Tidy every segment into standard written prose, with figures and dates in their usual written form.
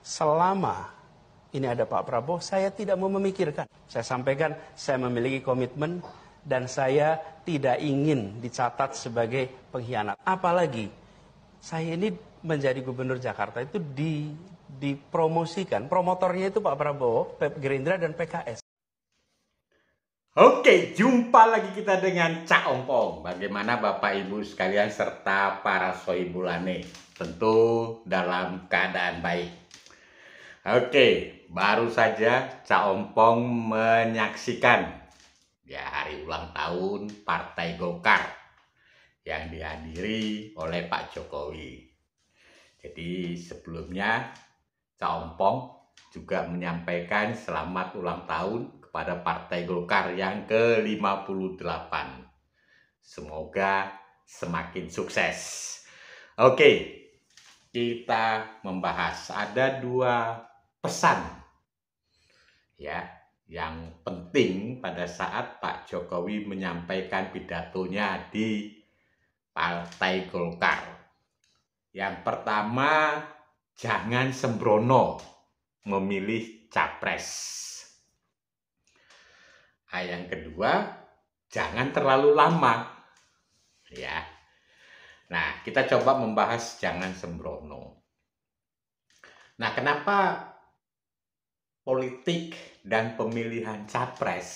Selama ini ada Pak Prabowo, saya tidak mau memikirkan. Saya sampaikan, saya memiliki komitmen dan saya tidak ingin dicatat sebagai pengkhianat. Apalagi saya ini menjadi gubernur Jakarta itu dipromosikan. Promotornya itu Pak Prabowo, Gerindra dan PKS. Oke, jumpa lagi kita dengan Cak Ompong. Bagaimana Bapak Ibu sekalian serta para sohibulane? Tentu dalam keadaan baik. Oke, baru saja Cak Ompong menyaksikan hari ulang tahun Partai Golkar yang dihadiri oleh Pak Jokowi. Jadi sebelumnya Cak Ompong juga menyampaikan selamat ulang tahun kepada Partai Golkar yang ke-58. Semoga semakin sukses. Oke, kita membahas ada dua pesan yang penting pada saat Pak Jokowi menyampaikan pidatonya di Partai Golkar. Yang pertama, jangan sembrono memilih capres. Yang kedua, jangan terlalu lama. Nah, kita coba membahas jangan sembrono. Nah, kenapa politik dan pemilihan capres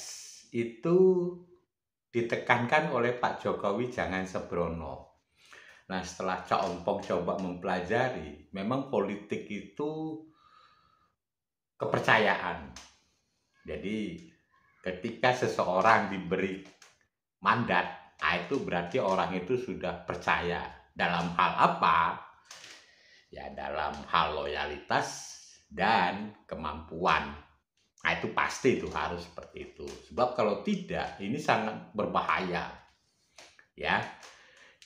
itu ditekankan oleh Pak Jokowi jangan sembrono? Nah, setelah Cak Ompong coba mempelajari, memang politik itu kepercayaan. Jadi ketika seseorang diberi mandat, itu berarti orang itu sudah percaya. Dalam hal apa? Ya, dalam hal loyalitas dan kemampuan. Nah, itu pasti itu harus seperti itu. Sebab kalau tidak, ini sangat berbahaya.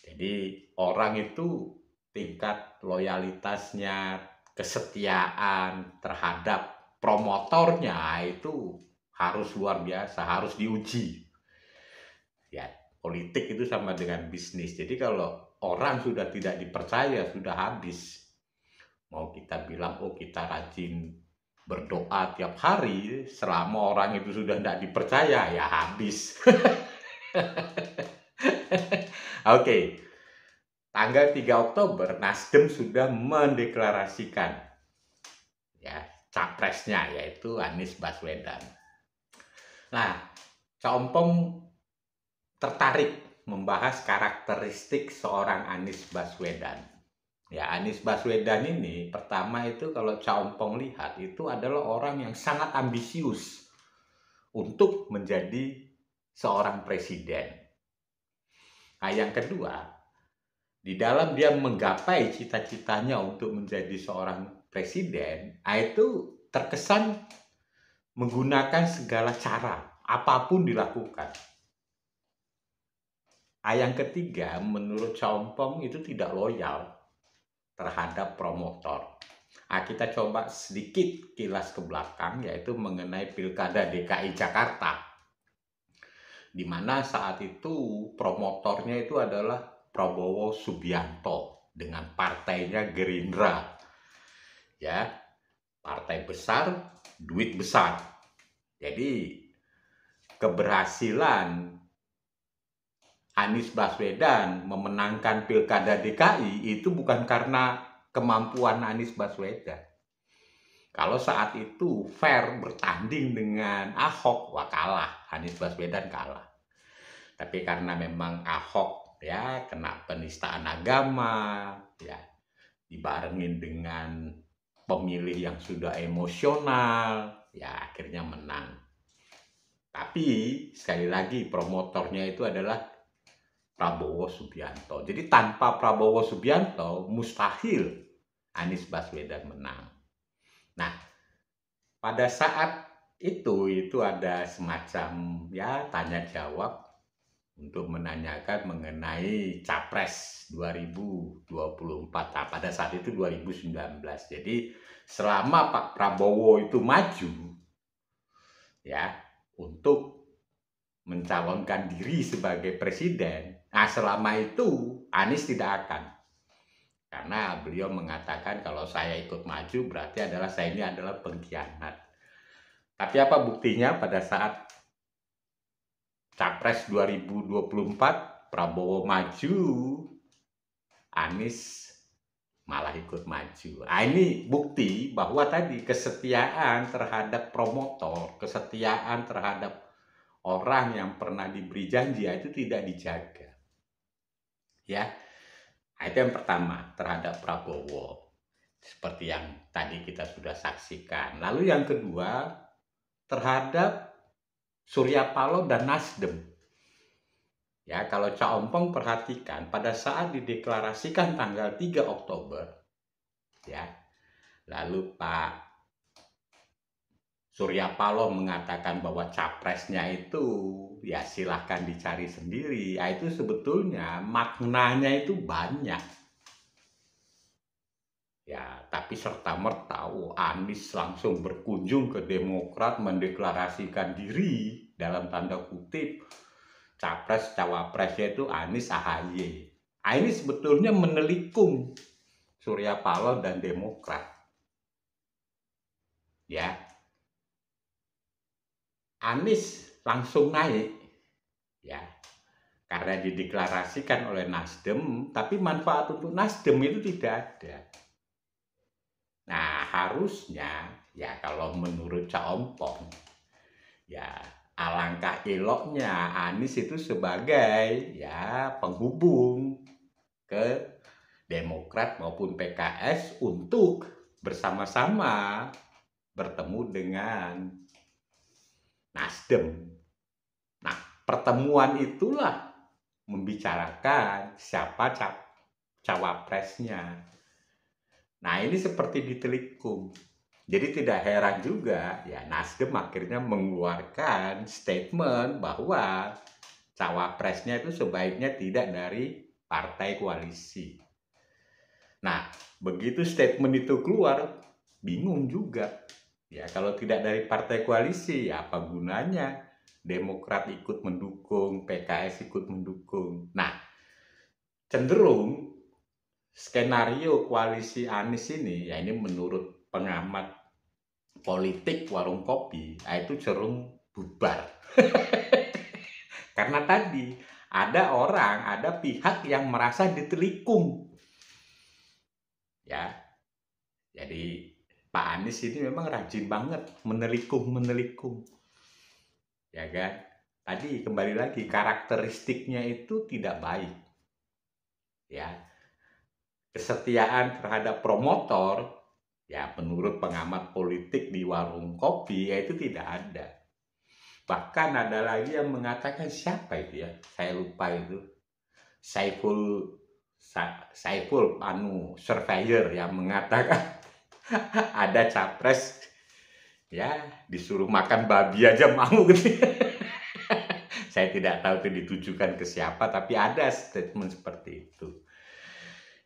Jadi orang itu tingkat loyalitasnya, kesetiaan terhadap promotornya itu harus luar biasa, harus diuji. Politik itu sama dengan bisnis. Jadi kalau orang sudah tidak dipercaya, sudah habis. Mau kita bilang, kita rajin berdoa tiap hari, selama orang itu sudah tidak dipercaya, ya habis. Oke, tanggal 3 Oktober, Nasdem sudah mendeklarasikan capresnya, yaitu Anies Baswedan. Nah, Cak Ompong tertarik membahas karakteristik seorang Anies Baswedan. Anies Baswedan ini pertama itu kalau Cak Ompong lihat itu adalah orang yang sangat ambisius untuk menjadi seorang presiden. Nah, yang kedua, di dalam dia menggapai cita-citanya untuk menjadi seorang presiden, itu terkesan menggunakan segala cara, apapun dilakukan. Yang ketiga, menurut Cak Ompong itu tidak loyal terhadap promotor. Kita coba sedikit kilas ke belakang, yaitu mengenai Pilkada DKI Jakarta, di mana saat itu promotornya itu adalah Prabowo Subianto dengan partainya Gerindra. Partai besar, duit besar. Jadi keberhasilan Anies Baswedan memenangkan Pilkada DKI itu bukan karena kemampuan Anies Baswedan. Kalau saat itu fair bertanding dengan Ahok, kalah, Anies Baswedan kalah. Tapi karena memang Ahok kena penistaan agama, dibarengin dengan pemilih yang sudah emosional, akhirnya menang. Tapi sekali lagi promotornya itu adalah Prabowo Subianto. Jadi tanpa Prabowo Subianto mustahil Anies Baswedan menang. Nah, pada saat itu ada semacam tanya jawab untuk menanyakan mengenai Capres 2024. Nah, pada saat itu 2019. Jadi selama Pak Prabowo itu maju untuk mencalonkan diri sebagai presiden, selama itu Anies tidak akan. Karena beliau mengatakan kalau saya ikut maju berarti saya ini adalah pengkhianat. Tapi apa buktinya pada saat Capres 2024 Prabowo maju, Anies malah ikut maju. Nah, ini bukti bahwa tadi kesetiaan terhadap promotor, kesetiaan terhadap orang yang pernah diberi janji itu tidak dijaga. Ya. Nah, itu yang pertama terhadap Prabowo. Seperti yang tadi kita sudah saksikan. Lalu yang kedua terhadap Surya Paloh dan Nasdem. Ya, kalau Cak Ompong perhatikan pada saat dideklarasikan tanggal 3 Oktober, ya, lalu Pak Surya Paloh mengatakan bahwa capresnya itu ya silahkan dicari sendiri. Ya, itu sebetulnya maknanya itu banyak. Ya, tapi serta-merta Anies langsung berkunjung ke Demokrat mendeklarasikan diri dalam tanda kutip capres cawapresnya itu Anies AHY. Ini sebetulnya menelikung Surya Paloh dan Demokrat. Ya. Anies langsung naik. Ya. Karena dideklarasikan oleh Nasdem, tapi manfaat untuk Nasdem itu tidak ada. Nah, harusnya ya kalau menurut Cak Ompong ya alangkah eloknya Anies itu sebagai ya penghubung ke Demokrat maupun PKS untuk bersama-sama bertemu dengan Nasdem. Nah, pertemuan itulah membicarakan siapa cawapresnya. Nah, ini seperti ditelikung. Jadi tidak heran juga ya Nasdem akhirnya mengeluarkan statement bahwa cawapresnya itu sebaiknya tidak dari partai koalisi. Nah, begitu statement itu keluar, bingung juga. Ya, kalau tidak dari partai koalisi, ya apa gunanya? Demokrat ikut mendukung, PKS ikut mendukung. Nah, cenderung skenario koalisi Anies ini, ya ini menurut pengamat politik warung kopi, itu cenderung bubar. Karena tadi ada orang, ada pihak yang merasa ditelikung. Ya, jadi Pak Anies ini memang rajin banget menelikung. Ya kan? Tadi kembali lagi karakteristiknya itu tidak baik. Ya. Kesetiaan terhadap promotor ya menurut pengamat politik di warung kopi itu tidak ada. Bahkan ada lagi yang mengatakan siapa itu ya? Saya lupa itu. Saiful Surveyor yang mengatakan ada capres ya disuruh makan babi aja mau gitu. Saya tidak tahu itu ditujukan ke siapa, tapi ada statement seperti itu.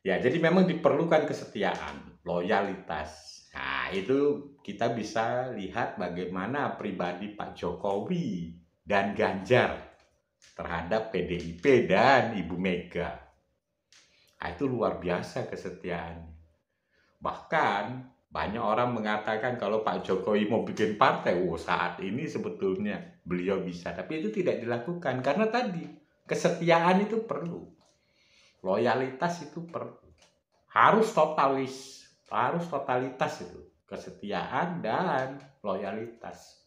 Ya, jadi memang diperlukan kesetiaan, loyalitas. Nah, itu kita bisa lihat bagaimana pribadi Pak Jokowi dan Ganjar terhadap PDIP dan Ibu Mega. Nah, itu luar biasa kesetiaannya. Bahkan banyak orang mengatakan kalau Pak Jokowi mau bikin partai, saat ini sebetulnya beliau bisa. Tapi itu tidak dilakukan karena tadi kesetiaan itu perlu. Loyalitas itu perlu. Harus totalitas itu. Kesetiaan dan loyalitas.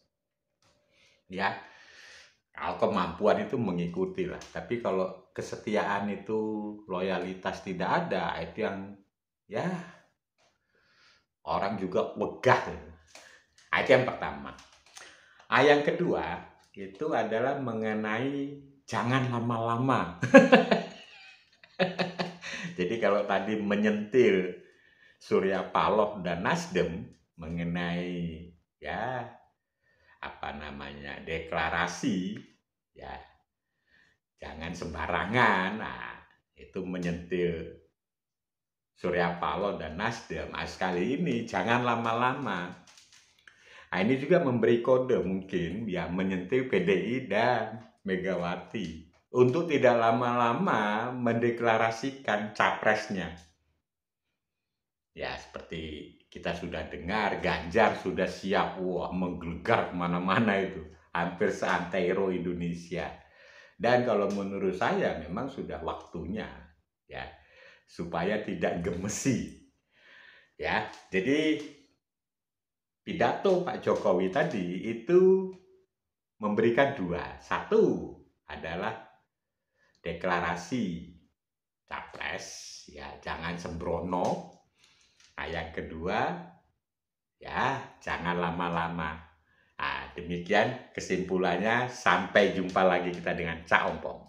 Ya. Kalau kemampuan itu mengikuti lah. Tapi kalau kesetiaan itu loyalitas tidak ada, itu yang ya orang juga wegah. Itu yang pertama. Yang kedua itu adalah mengenai jangan lama-lama. Jadi kalau tadi menyentil Surya Paloh dan Nasdem mengenai ya deklarasi ya jangan sembarangan. Nah, itu menyentil Surya Paloh dan Nasdem. Sekali ini jangan lama-lama. Ini juga memberi kode mungkin ya menyentil PDI dan Megawati untuk tidak lama-lama mendeklarasikan capresnya. Ya, seperti kita sudah dengar, Ganjar sudah siap, wah, menggelegar kemana-mana itu, hampir seantero Indonesia. Dan kalau menurut saya memang sudah waktunya, ya, supaya tidak gemesi, ya. Jadi pidato Pak Jokowi tadi itu memberikan dua. Satu adalah deklarasi capres, ya, jangan sembrono. Nah, yang kedua, ya, jangan lama-lama. Nah, demikian kesimpulannya. Sampai jumpa lagi kita dengan Cak Ompong.